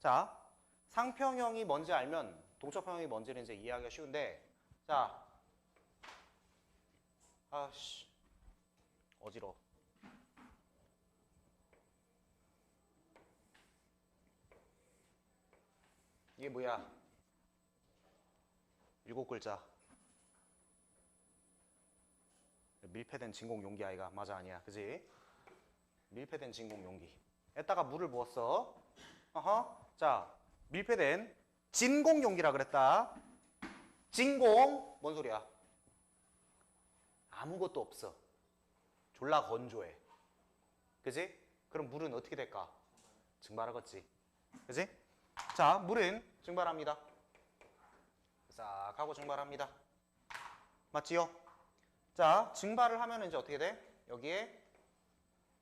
자, 상평형이 뭔지 알면 동적평형이 뭔지는 이제 이해하기가 쉬운데, 자, 아씨, 어지러워. 이게 뭐야? 7글자. 밀폐된 진공 용기 아이가. 맞아, 아니야. 그지? 밀폐된 진공 용기. 에다가 물을 부었어. 어허. 자, 밀폐된 진공 용기라 그랬다. 진공. 뭔 소리야? 아무것도 없어. 졸라 건조해. 그지? 그럼 물은 어떻게 될까? 증발하겠지. 그지? 자, 물은 증발합니다. 싹 하고 증발합니다. 맞지요? 자, 증발을 하면 이제 어떻게 돼? 여기에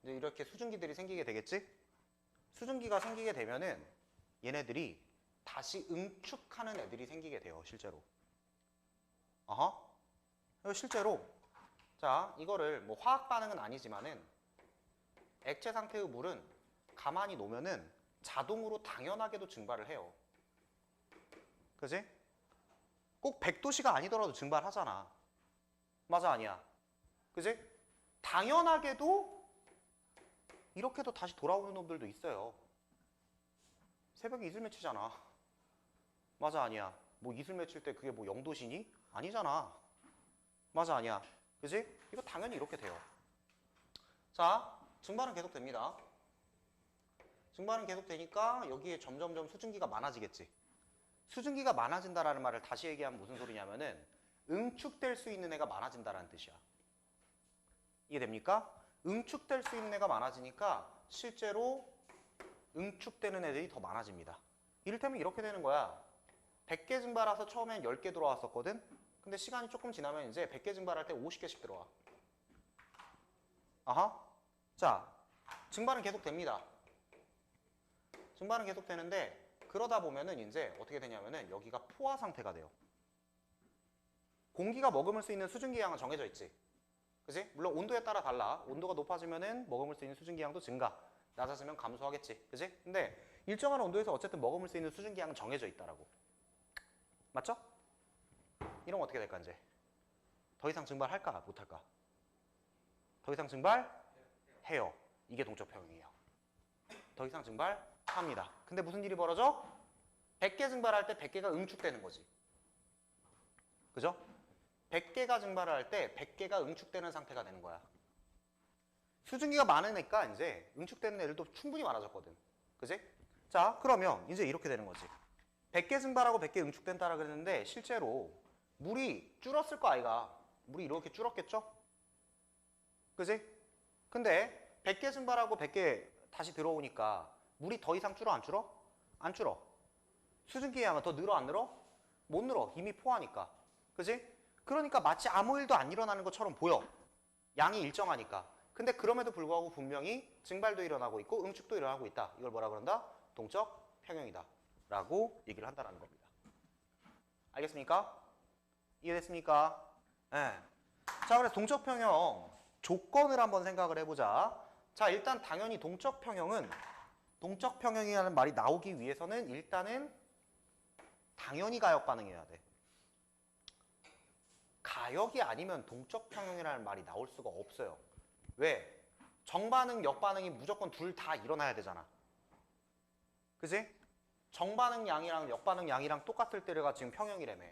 이제 이렇게 수증기들이 생기게 되겠지? 수증기가 생기게 되면은 얘네들이 다시 응축하는 애들이 생기게 돼요, 실제로. 어허. 실제로. 자, 이거를 뭐 화학 반응은 아니지만은 액체 상태의 물은 가만히 놓으면은 자동으로 당연하게도 증발을 해요. 그지? 꼭 100도씨가 아니더라도 증발하잖아. 맞아, 아니야? 그지? 당연하게도 이렇게도 다시 돌아오는 놈들도 있어요. 새벽에 이슬 맺히잖아. 맞아, 아니야? 뭐 이슬 맺힐 때 그게 뭐 0도시니? 아니잖아. 맞아, 아니야? 그지? 이거 당연히 이렇게 돼요. 자, 증발은 계속됩니다. 증발은 계속되니까 여기에 점점점 수증기가 많아지겠지. 수증기가 많아진다라는 말을 다시 얘기하면 무슨 소리냐면은 응축될 수 있는 애가 많아진다라는 뜻이야. 이해됩니까? 응축될 수 있는 애가 많아지니까 실제로 응축되는 애들이 더 많아집니다. 이를테면 이렇게 되는 거야. 100개 증발해서 처음엔 10개 들어왔었거든? 근데 시간이 조금 지나면 이제 100개 증발할 때 50개씩 들어와. 아하. 자, 증발은 계속 됩니다. 증발은 계속 되는데 그러다 보면은 이제 어떻게 되냐면은 여기가 포화 상태가 돼요. 공기가 머금을 수 있는 수증기 양은 정해져 있지. 그지? 물론 온도에 따라 달라. 온도가 높아지면은 머금을 수 있는 수증기 양도 증가. 낮아지면 감소하겠지. 그지? 근데 일정한 온도에서 어쨌든 머금을 수 있는 수증기 양은 정해져 있다라고. 맞죠? 이러면 어떻게 될까 이제? 더 이상 증발할까? 못할까? 더 이상 증발해요. 이게 동적평형이에요. 더 이상 증발합니다. 근데 무슨 일이 벌어져? 100개 증발할 때 100개가 응축되는 거지. 그죠? 100개가 증발을 할 때 100개가 응축되는 상태가 되는 거야. 수증기가 많으니까 이제 응축되는 애들도 충분히 많아졌거든. 그지? 자, 그러면 이제 이렇게 되는 거지. 100개 증발하고 100개 응축된다라 그랬는데 실제로 물이 줄었을 거 아이가. 물이 이렇게 줄었겠죠? 그지? 근데 100개 증발하고 100개 다시 들어오니까 물이 더 이상 줄어 안 줄어? 안 줄어. 수증기의 양은 더 늘어 안 늘어? 못 늘어. 이미 포화니까. 그지? 그러니까 마치 아무 일도 안 일어나는 것처럼 보여. 양이 일정하니까. 근데 그럼에도 불구하고 분명히 증발도 일어나고 있고 응축도 일어나고 있다. 이걸 뭐라 그런다? 동적 평형이다. 라고 얘기를 한다는 겁니다. 알겠습니까? 이해됐습니까? 네. 자, 그래서 동적 평형 조건을 한번 생각을 해보자. 자, 일단 당연히 동적 평형은 동적 평형이라는 말이 나오기 위해서는 일단은 당연히 가역 반응이어야 돼. 가역이 아니면 동적 평형이라는 말이 나올 수가 없어요. 왜? 정반응, 역반응이 무조건 둘 다 일어나야 되잖아. 그지? 정반응 양이랑 역반응 양이랑 똑같을 때가 지금 평형이라며.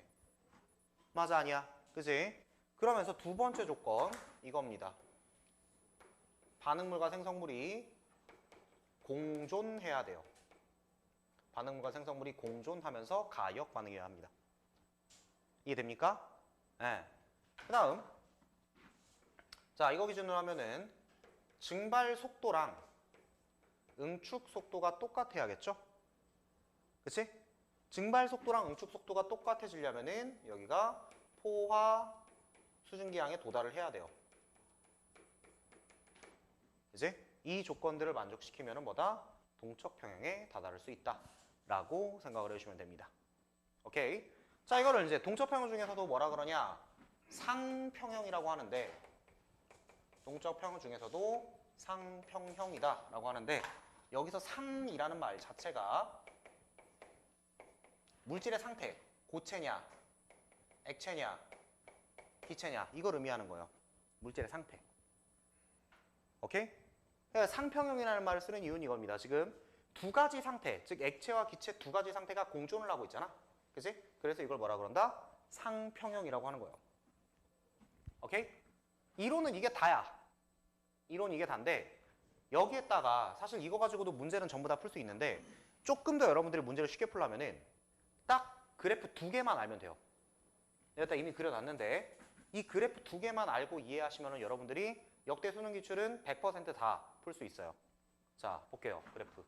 맞아, 아니야? 그지? 그러면서 두 번째 조건 이겁니다. 반응물과 생성물이 공존해야 돼요. 반응물과 생성물이 공존하면서 가역 반응이어야 합니다. 이해됩니까? 네. 그 다음 자, 이거 기준으로 하면은 증발 속도랑 응축 속도가 똑같아야겠죠? 그치? 증발 속도랑 응축 속도가 똑같아지려면은 여기가 포화 수증기 양에 도달을 해야 돼요. 그치? 이 조건들을 만족시키면은 뭐다? 동적 평형에 다다를 수 있다. 라고 생각을 해주시면 됩니다. 오케이? 자, 이거를 이제 동적 평형 중에서도 뭐라 그러냐? 상평형이라고 하는데 동적 평형 중에서도 상평형이다 라고 하는데 여기서 상이라는 말 자체가 물질의 상태, 고체냐, 액체냐, 기체냐 이걸 의미하는 거예요. 물질의 상태. 오케이? 그러니까 상평형이라는 말을 쓰는 이유는 이겁니다. 지금 두 가지 상태, 즉 액체와 기체 두 가지 상태가 공존을 하고 있잖아. 그치? 그래서 이걸 뭐라 그런다? 상평형이라고 하는 거예요. 오케이? 이론은 이게 다야. 이론 이게 다인데 여기에다가 사실 이거 가지고도 문제는 전부 다 풀 수 있는데 조금 더 여러분들이 문제를 쉽게 풀려면은 딱 그래프 두 개만 알면 돼요. 여기다 이미 그려놨는데 이 그래프 두 개만 알고 이해하시면 여러분들이 역대 수능 기출은 100% 다 풀 수 있어요. 자, 볼게요. 그래프.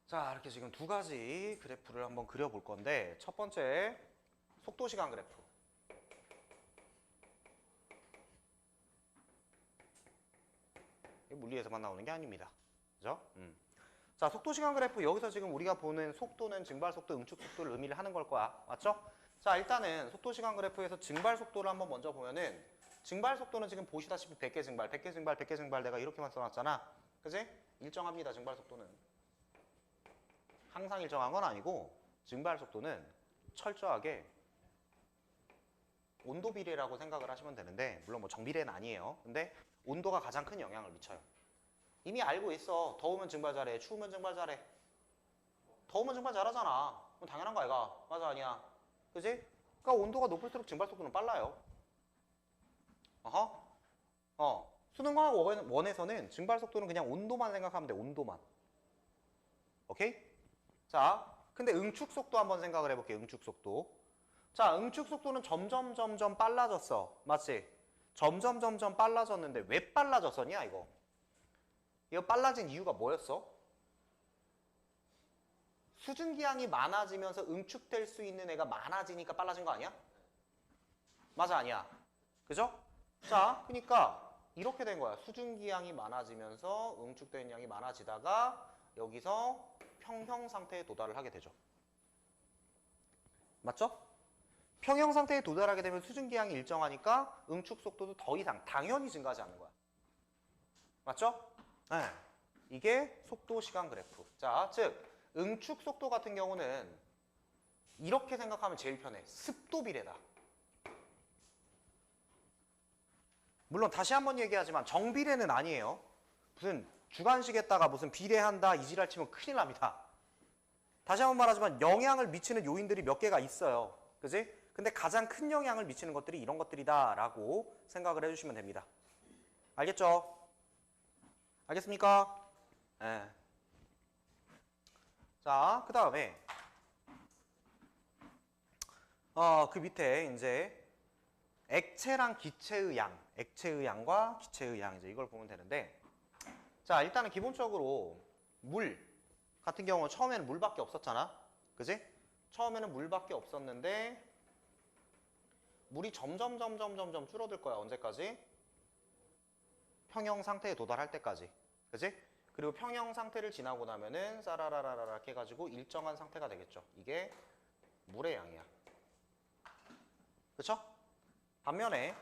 자, 이렇게 지금 두 가지 그래프를 한번 그려볼 건데 첫 번째 속도 시간 그래프. 이게 물리에서만 나오는 게 아닙니다. 그죠? 자, 속도 시간 그래프 여기서 지금 우리가 보는 속도는 증발 속도, 응축 속도를 의미를 하는 걸 거야. 맞죠? 자, 일단은 속도 시간 그래프에서 증발 속도를 한번 먼저 보면은 증발 속도는 지금 보시다시피 100개 증발, 100개 증발, 100개 증발 내가 이렇게만 써놨잖아. 그지? 일정합니다. 증발 속도는. 항상 일정한 건 아니고 증발 속도는 철저하게 온도 비례라고 생각을 하시면 되는데 물론 뭐 정비례는 아니에요. 근데 온도가 가장 큰 영향을 미쳐요. 이미 알고 있어. 더우면 증발 잘해. 추우면 증발 잘해. 더우면 증발 잘하잖아. 그럼 당연한 거 아이가? 맞아 아니야? 그지? 그러니까 온도가 높을수록 증발 속도는 빨라요. 수능과학 원에서는 증발 속도는 그냥 온도만 생각하면 돼. 온도만. 오케이? 자, 근데 응축 속도 한번 생각을 해볼게요. 응축 속도. 자, 응축 속도는 점점 빨라졌어. 맞지? 점점 빨라졌는데 왜 빨라졌었냐 이거? 이거 빨라진 이유가 뭐였어? 수증기양이 많아지면서 응축될 수 있는 애가 많아지니까 빨라진 거 아니야? 맞아 아니야? 그죠? 자, 그러니까 이렇게 된 거야. 수증기양이 많아지면서 응축되는 양이 많아지다가 여기서 평형 상태에 도달을 하게 되죠. 맞죠? 평형 상태에 도달하게 되면 수증기양이 일정하니까 응축 속도도 더 이상 당연히 증가하지 않는 거야. 맞죠? 네. 이게 속도 시간 그래프. 자, 즉 응축 속도 같은 경우는 이렇게 생각하면 제일 편해. 습도 비례다. 물론 다시 한번 얘기하지만 정비례는 아니에요. 무슨 주관식에다가 무슨 비례한다 이지랄 치면 큰일 납니다. 다시 한번 말하지만 영향을 미치는 요인들이 몇 개가 있어요. 그지? 근데 가장 큰 영향을 미치는 것들이 이런 것들이다 라고 생각을 해주시면 됩니다. 알겠죠? 알겠습니까? 네. 자, 그 다음에 그 밑에 이제 액체랑 기체의 양, 액체의 양과 기체의 양 이제 이걸 보면 되는데 자, 일단은 기본적으로 물 같은 경우는 처음에는 물밖에 없었잖아. 그지? 처음에는 물밖에 없었는데 물이 점점 줄어들 거야. 언제까지? 평형 상태에 도달할 때까지. 그지? 그리고 평형 상태를 지나고 나면은 싸라라라라 해가지고 일정한 상태가 되겠죠. 이게 물의 양이야. 그쵸? 반면에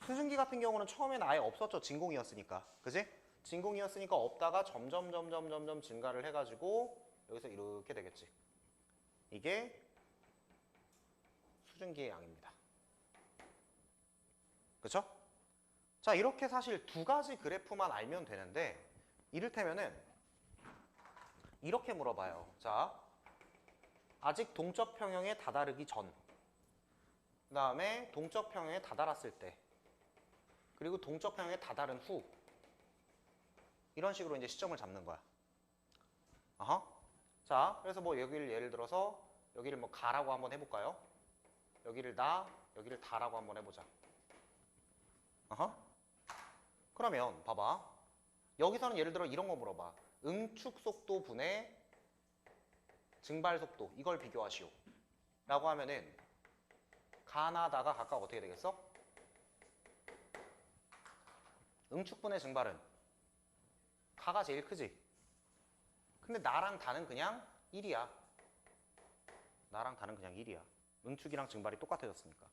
수증기 같은 경우는 처음에는 아예 없었죠. 진공이었으니까. 그지? 진공이었으니까 없다가 점점 증가를 해가지고 여기서 이렇게 되겠지. 이게 수증기의 양입니다. 그쵸? 자, 이렇게 사실 두 가지 그래프만 알면 되는데 이를테면은 이렇게 물어봐요. 자, 아직 동적 평형에 다다르기 전, 그 다음에 동적 평형에 다다랐을 때, 그리고 동적 평형에 다다른 후 이런 식으로 이제 시점을 잡는 거야. 자, 그래서 뭐 여기를 예를 들어서 여기를 뭐 가라고 한번 해볼까요? 여기를 나, 여기를 다라고 한번 해보자. 그러면 봐봐. 여기서는 예를 들어 이런 거 물어봐. 응축 속도 분의 증발 속도 이걸 비교하시오. 라고 하면은 가나 다가 각각 어떻게 되겠어? 응축 분의 증발은 가가 제일 크지. 근데 나랑 다는 그냥 1이야. 나랑 다는 그냥 1이야. 응축이랑 증발이 똑같아졌으니까.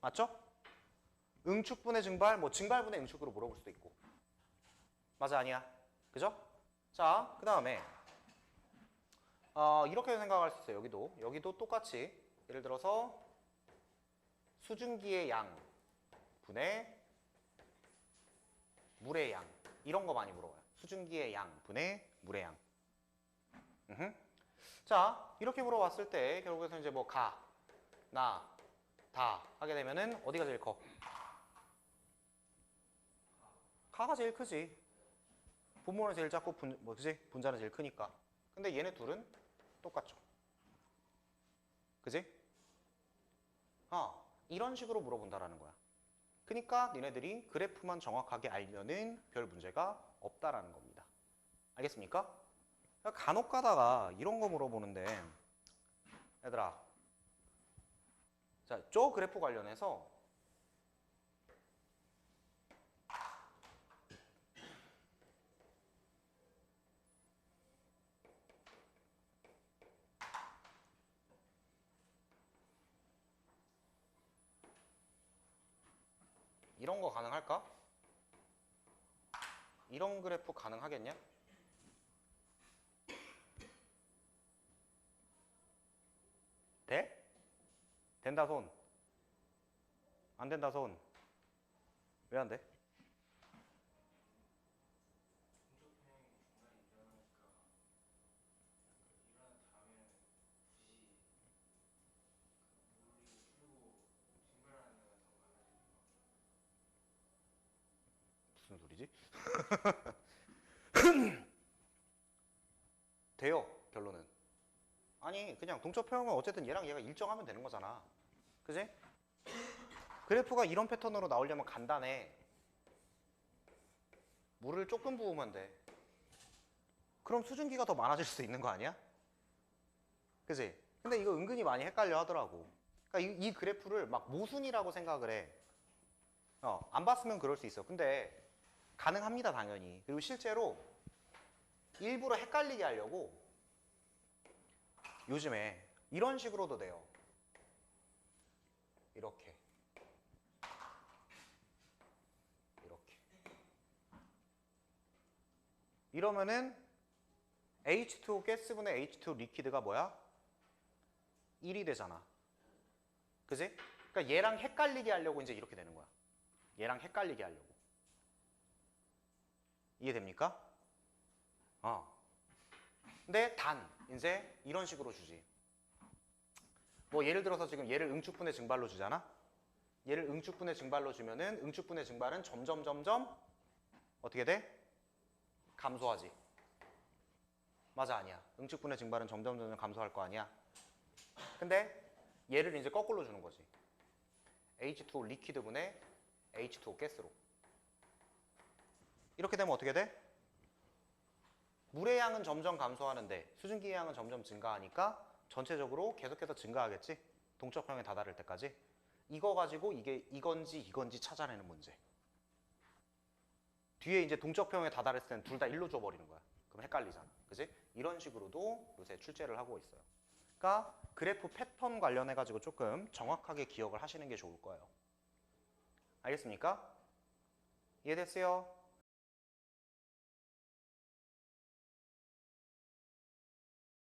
맞죠? 응축분의 증발, 뭐 증발분의 응축으로 물어볼 수도 있고. 맞아, 아니야? 그죠? 자, 그 다음에 이렇게 생각할 수 있어요. 여기도 똑같이 예를 들어서 수증기의 양 분의 물의 양 이런 거 많이 물어봐요. 수증기의 양 분의 물의 양. 자, 이렇게 물어봤을 때 결국에서 이제 뭐 가, 나, 다 하게 되면은 어디가 제일 커? 가가 제일 크지. 분모는 제일 작고 그지? 분자는 제일 크니까. 근데 얘네 둘은 똑같죠. 그지? 이런 식으로 물어본다라는 거야. 그러니까 니네들이 그래프만 정확하게 알면은 별 문제가 없다라는 겁니다. 알겠습니까? 간혹 가다가 이런 거 물어보는데 얘들아, 자, 저 그래프 관련해서 이런 거 가능할까? 이런 그래프 가능하겠냐? 돼? 된다 손. 안 된다 손. 왜 안 돼? 무슨 소리지? 돼요, 결론은. 아니, 그냥 동적 평형은 어쨌든 얘랑 얘가 일정하면 되는 거잖아. 그지? 그래프가 이런 패턴으로 나오려면 간단해. 물을 조금 부으면 돼. 그럼 수증기가 더 많아질 수 있는 거 아니야? 그지? 근데 이거 은근히 많이 헷갈려 하더라고. 그러니까 이 그래프를 막 모순이라고 생각을 해. 안 봤으면 그럴 수 있어. 근데 가능합니다, 당연히. 그리고 실제로 일부러 헷갈리게 하려고 요즘에 이런 식으로도 돼요. 이렇게. 이러면은 H2O 가스분의 H2O 리퀴드가 뭐야? 1이 되잖아. 그지? 그러니까 얘랑 헷갈리게 하려고 이제 이렇게 되는 거야. 얘랑 헷갈리게 하려고. 이해됩니까? 근데 단 이제 이런 식으로 주지. 뭐 예를 들어서 지금 얘를 응축분의 증발로 주잖아. 얘를 응축분의 증발로 주면은 응축분의 증발은 점점 어떻게 돼? 감소하지. 맞아, 아니야. 응축분의 증발은 점점 감소할 거 아니야. 근데 얘를 이제 거꾸로 주는 거지. H2O 리퀴드분의 H2O 가스로. 이렇게 되면 어떻게 돼? 물의 양은 점점 감소하는데 수증기의 양은 점점 증가하니까 전체적으로 계속해서 증가하겠지? 동적평에 다다를 때까지. 이거 가지고 이게 이건지 찾아내는 문제. 뒤에 이제 동적평에 다다를 때는 둘 다 1로 줘버리는 거야. 그럼 헷갈리잖아. 그지? 이런 식으로도 요새 출제를 하고 있어요. 그러니까 그래프 패턴 관련해가지고 조금 정확하게 기억을 하시는 게 좋을 거예요. 알겠습니까? 이해됐어요?